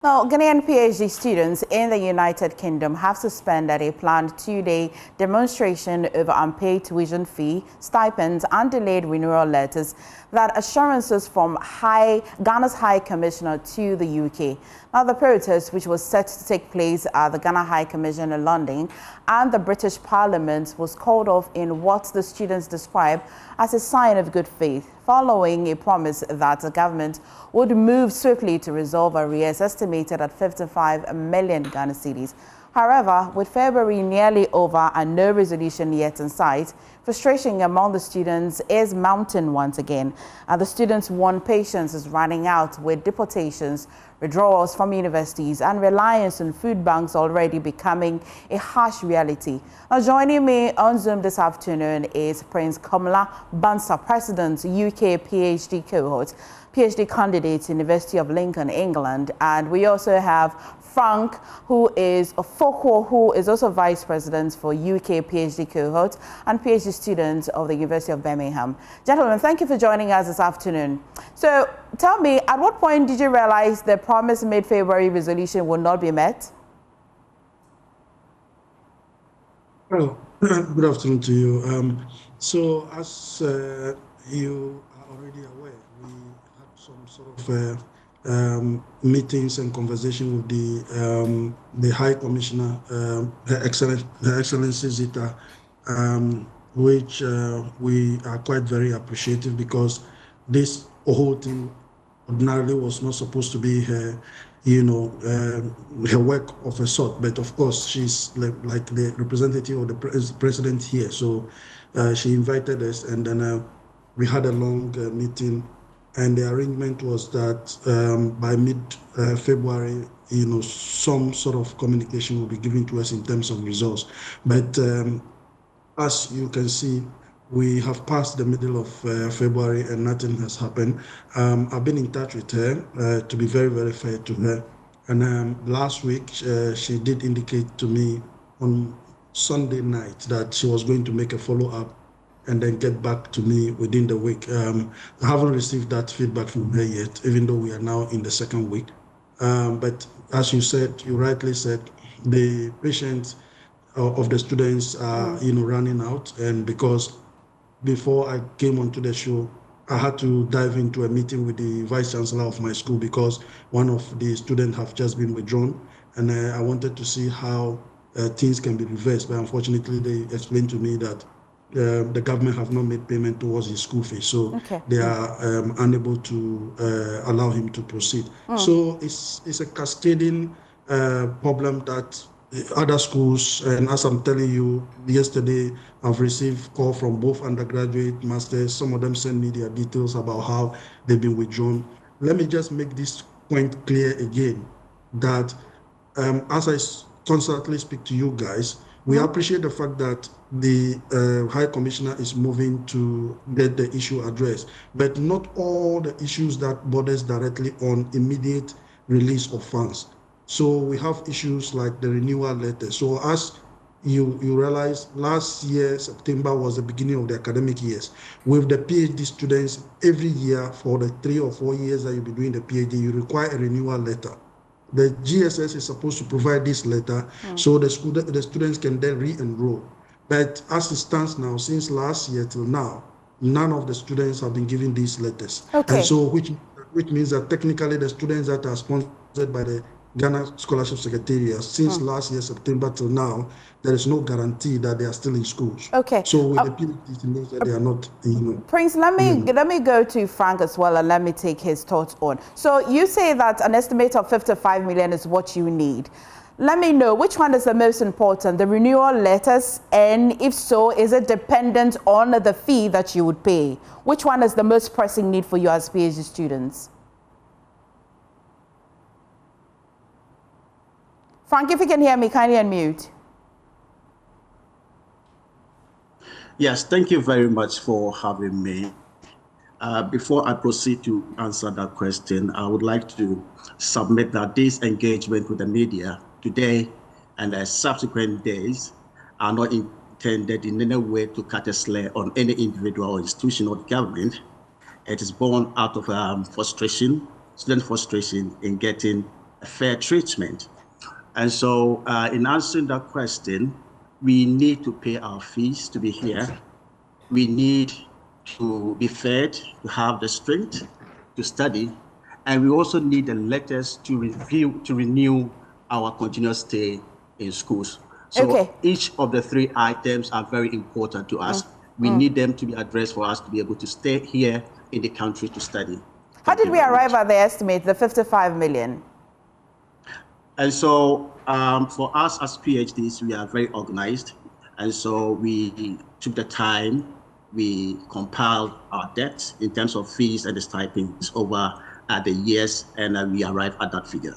Now, Ghanaian PhD students in the United Kingdom have suspended a planned 2-day demonstration over unpaid tuition fee, stipends, and delayed renewal letters that assurances from Ghana's High Commissioner to the UK. Now, the protest, which was set to take place at the Ghana High Commission in London and the British Parliament, was called off in what the students describe as a sign of good faith, following a promise that the government would move swiftly to resolve arrears estimated at 55 million Ghana cedis. However, with February nearly over and no resolution yet in sight, frustration among the students is mounting once again. And the students warn patience is running out with deportations, withdrawals from universities, and reliance on food banks already becoming a harsh reality. Now, joining me on Zoom this afternoon is Prince Komla Bansa, President, UK PhD cohort, PhD candidate, University of Lincoln, England. And we also have Frank, who is also Vice President for UK PhD cohort and PhD student of the University of Birmingham. Gentlemen, thank you for joining us this afternoon. So tell me, at what point did you realize the promise made February resolution would not be met? Well, good afternoon to you. So as you are already aware, we had some sort of meetings and conversation with the High Commissioner, Her Excellency Zita, which we are quite very appreciative, because this whole thing ordinarily was not supposed to be her, her work of a sort. But of course, she's like the representative of the president here, so she invited us, and then we had a long meeting. And the arrangement was that by mid-February, some sort of communication will be given to us in terms of results. But as you can see, we have passed the middle of February and nothing has happened. I've been in touch with her to be very, very fair to her. And last week, she did indicate to me on Sunday night that she was going to make a follow-up and then get back to me within the week. I haven't received that feedback from her yet, even though we are now in the second week. But as you said, you rightly said, the patience of the students are, running out. And because before I came onto the show, I had to dive into a meeting with the Vice Chancellor of my school, because one of the students have just been withdrawn. And I wanted to see how things can be reversed. But unfortunately, they explained to me that the government have not made payment towards his school fees, so they are unable to allow him to proceed. So it's a cascading problem that other schools, and as I'm telling you, yesterday I've received call from both undergraduate, masters. Some of them send me their details about how they've been withdrawn. Let me just make this point clear again, that as I constantly speak to you guys, we appreciate the fact that the High Commissioner is moving to get the issue addressed, but not all the issues that borders directly on immediate release of funds. So we have issues like the renewal letter. So as you realize, last year, September was the beginning of the academic years. With the PhD students, every year for the 3 or 4 years that you'll be doing the PhD, you require a renewal letter. The GSS is supposed to provide this letter so the students can then re-enroll. But as it stands now, since last year till now, none of the students have been given these letters. And so which means that technically the students that are sponsored by the Ghana Scholarship Secretariat, since last year, September till now, there is no guarantee that they are still in schools. So with the PhD, it means that they are not, Prince, let me go to Frank as well, and let me take his thoughts on. So you say that an estimate of 55 million is what you need. Let me know, which one is the most important, the renewal letters? And if so, is it dependent on the fee that you would pay? Which one is the most pressing need for you as PhD students? Frank, if you can hear me, kindly unmute. Yes, thank you very much for having me. Before I proceed to answer that question, I would like to submit that this engagement with the media today and the subsequent days are not intended in any way to cut a slur on any individual or institution or government. It is born out of frustration, student frustration in getting fair treatment. And so in answering that question, we need to pay our fees to be here. We need to be fed, to have the strength to study. And we also need the letters to renew our continuous stay in schools. So each of the three items are very important to us. We need them to be addressed for us to be able to stay here in the country to study. How did we arrive at the estimate, the 55 million? And so for us as PhDs, we are very organized. And so we took the time, we compiled our debts in terms of fees and the stipends over the years, and we arrived at that figure.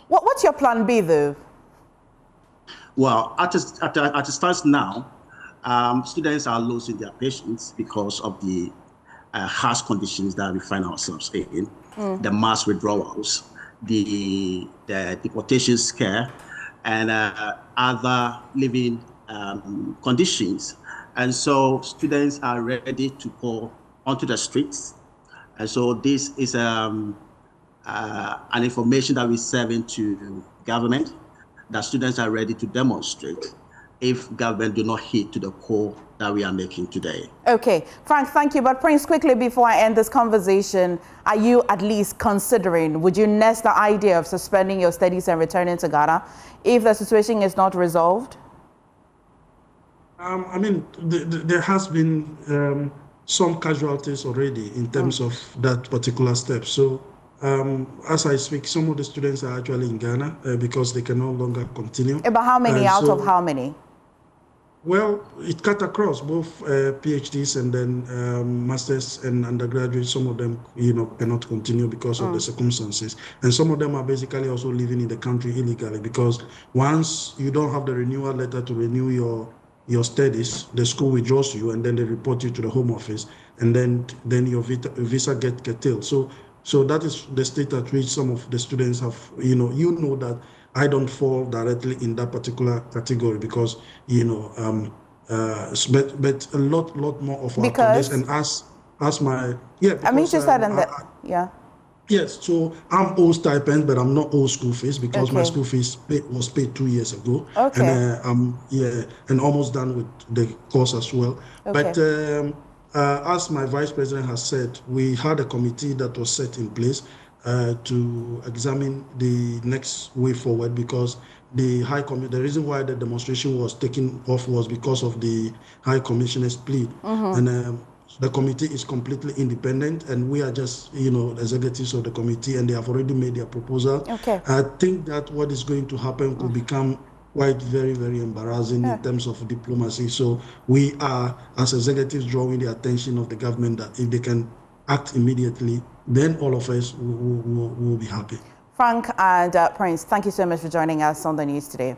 What's your plan B, though? Well, at the start now, students are losing their patience because of the harsh conditions that we find ourselves in, the mass withdrawals, the deportation scare, and other living conditions. And so students are ready to go onto the streets. And so this is an information that we're serving to government, that students are ready to demonstrate if government do not heed to the call that we are making today. Okay, Frank, thank you. But Prince, quickly before I end this conversation, are you at least considering, would you nest the idea of suspending your studies and returning to Ghana if the situation is not resolved? I mean, there has been some casualties already in terms of that particular step. So as I speak, some of the students are actually in Ghana because they can no longer continue. About how many out of how many? Well, it cut across both PhDs and then masters and undergraduates. Some of them, cannot continue because of the circumstances. And some of them are basically also living in the country illegally because once you don't have the renewal letter to renew your studies, the school withdraws you and then they report you to the Home Office, and then your visa get curtailed. So that is the state at which some of the students have, that I don't fall directly in that particular category because, but a lot more of our colleagues, and as my, yeah. Because, I'm interested in that, yeah. Yes, so I'm owed stipend, but I'm not owed school fees because my school fees was paid 2 years ago. Okay. And I'm and almost done with the course as well. But as my vice president has said, we had a committee that was set in place to examine the next way forward because the the reason why the demonstration was taken off was because of the High Commissioner's plea. And the committee is completely independent, and we are just, executives of the committee, and they have already made their proposal. Okay. I think that what is going to happen could become quite very, very embarrassing in terms of diplomacy. So we are, as executives, drawing the attention of the government that if they can act immediately, then all of us will be happy. Frank and Prince, thank you so much for joining us on the news today.